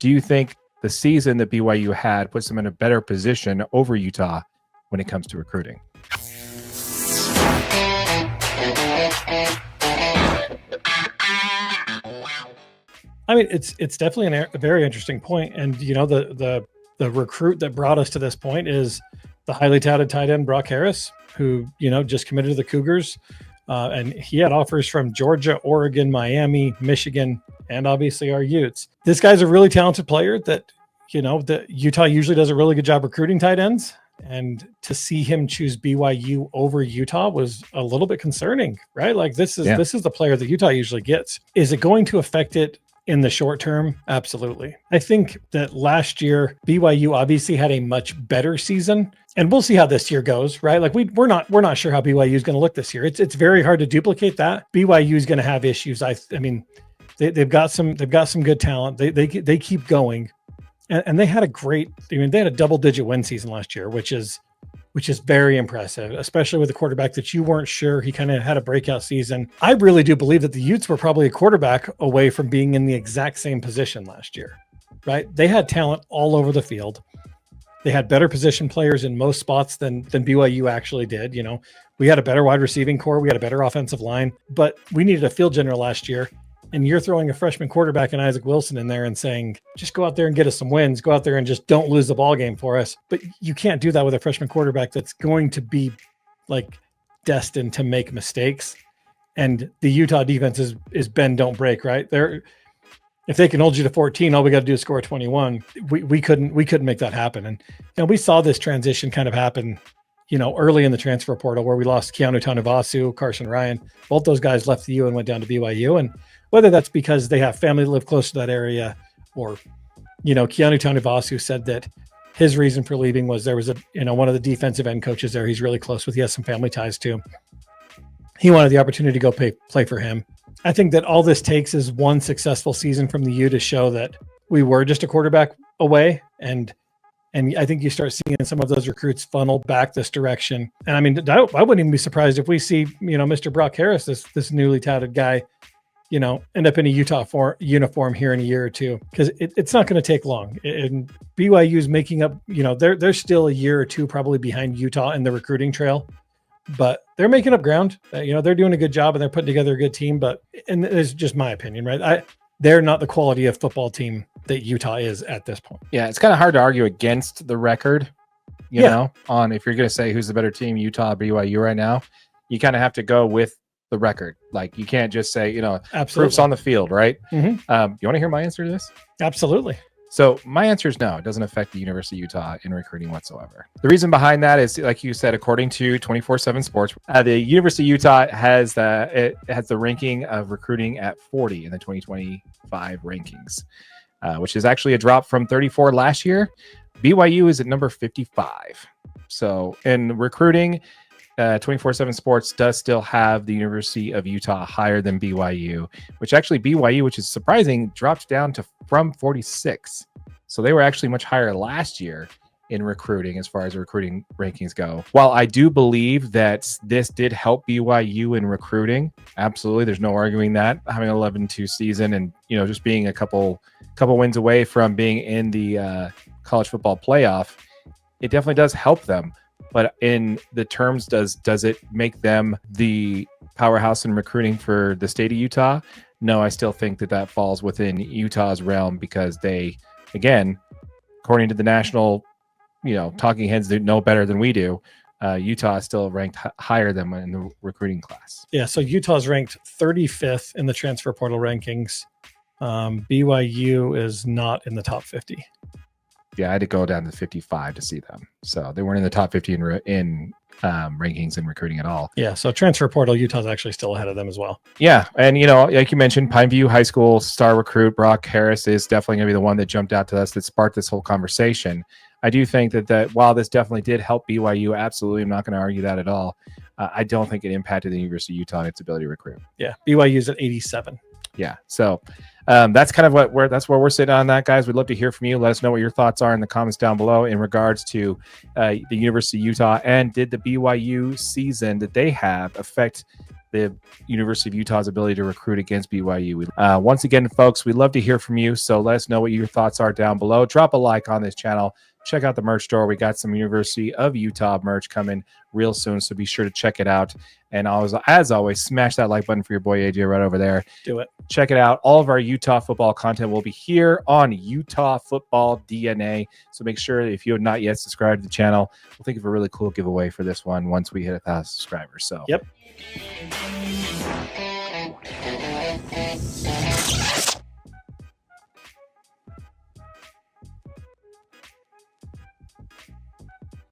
Do you think the season that BYU had puts them in a better position over Utah when it comes to recruiting? I mean, it's definitely a very interesting point. And, you know, the recruit that brought us to this point is the highly touted tight end, Brock Harris, who, you know, just committed to the Cougars. And he had offers from Georgia, Oregon, Miami, Michigan, and obviously our Utes. This guy's a really talented player that, you know, that Utah usually does a really good job recruiting tight ends. And to see him choose BYU over Utah was a little bit concerning, right? Like this is the player that Utah usually gets. Is it going to affect it in the short term? Absolutely. I think that last year BYU obviously had a much better season, and we'll see how this year goes, right? Like we're not sure how BYU is going to look this year. It's very hard to duplicate that. BYU is going to have issues. I mean, they've got some good talent. They keep going, and they had they had a double-digit win season last year, which is very impressive, especially with a quarterback that you weren't sure. He kind of had a breakout season. I really do believe that the Utes were probably a quarterback away from being in the exact same position last year, right? They had talent all over the field. They had better position players in most spots than BYU actually did. You know, we had a better wide receiving core. We had a better offensive line, but we needed a field general last year. And you're throwing a freshman quarterback and Isaac Wilson in there and saying, just go out there and get us some wins. Go out there and just don't lose the ball game for us. But you can't do that with a freshman quarterback that's going to be like destined to make mistakes. And the Utah defense is bend, don't break, right? If they can hold you to 14, all we got to do is score 21. We couldn't make that happen. And you know, we saw this transition kind of happen, you know, early in the transfer portal where we lost Keanu Tanavasu, Carson Ryan. Both those guys left the U and went down to BYU. And whether that's because they have family that live close to that area, or, you know, Keanu Tanavasu said that his reason for leaving was there was one of the defensive end coaches there he's really close with. He has some family ties to. He wanted the opportunity to go play for him. I think that all this takes is one successful season from the U to show that we were just a quarterback away. And I think you start seeing some of those recruits funnel back this direction. And I mean, I wouldn't even be surprised if we see, you know, Mr. Brock Harris, this newly touted guy, you know, end up in a Utah uniform here in a year or two, because it's not going to take long. And BYU is making up, you know, they're still a year or two probably behind Utah in the recruiting trail, but they're making up ground. You know, they're doing a good job and they're putting together a good team. But, and it's just my opinion, right? They're not the quality of football team that Utah is at this point. Yeah, it's kind of hard to argue against the record, you know, on if you're going to say who's the better team, Utah or BYU right now. You kind of have to go with the record. Like you can't just say, you know, proofs on the field, right? Mm-hmm. You want to hear my answer to this? Absolutely. So my answer is no, it doesn't affect the University of Utah in recruiting whatsoever. The reason behind that is, like you said, according to 24/7 Sports, the University of Utah has the ranking of recruiting at 40 in the 2025 rankings, which is actually a drop from 34 last year. BYU is at number 55. So in recruiting, 24/7 Sports does still have the University of Utah higher than BYU, which actually BYU, which is surprising, dropped down from 46. So they were actually much higher last year in recruiting as far as recruiting rankings go. While I do believe that this did help BYU in recruiting, absolutely, there's no arguing that, having an 11-2 season and, you know, just being a couple wins away from being in the college football playoff, it definitely does help them. But in the terms, does it make them the powerhouse in recruiting for the state of Utah? No, I still think that falls within Utah's realm because they, again, according to the national, you know, talking heads that know better than we do, Utah is still ranked higher than in the recruiting class. Yeah, so Utah's ranked 35th in the transfer portal rankings. BYU is not in the top 50. Yeah, I had to go down to 55 to see them. So they weren't in the top 50 in rankings and recruiting at all. Yeah, so transfer portal, Utah's actually still ahead of them as well. Yeah, and, you know, like you mentioned, Pineview High School star recruit Brock Harris is definitely going to be the one that jumped out to us that sparked this whole conversation. I do think that while this definitely did help BYU, absolutely, I'm not going to argue that at all. I don't think it impacted the University of Utah and its ability to recruit. Yeah, BYU's at 87. Yeah, so that's kind of that's where we're sitting on that, guys. We'd love to hear from you. Let us know what your thoughts are in the comments down below in regards to the University of Utah, and did the BYU season that they have affect the University of Utah's ability to recruit against BYU. Once again, folks, we'd love to hear from you. So let us know what your thoughts are down below. Drop a like on this channel. Check out the merch store. We got some University of Utah merch coming real soon, so be sure to check it out. And as always, smash that like button for your boy AJ right over there. Do it. Check it out. All of our Utah football content will be here on Utah Football DNA. So make sure, if you have not yet subscribed to the channel, we'll think of a really cool giveaway for this one once we hit 1,000 subscribers. So yep.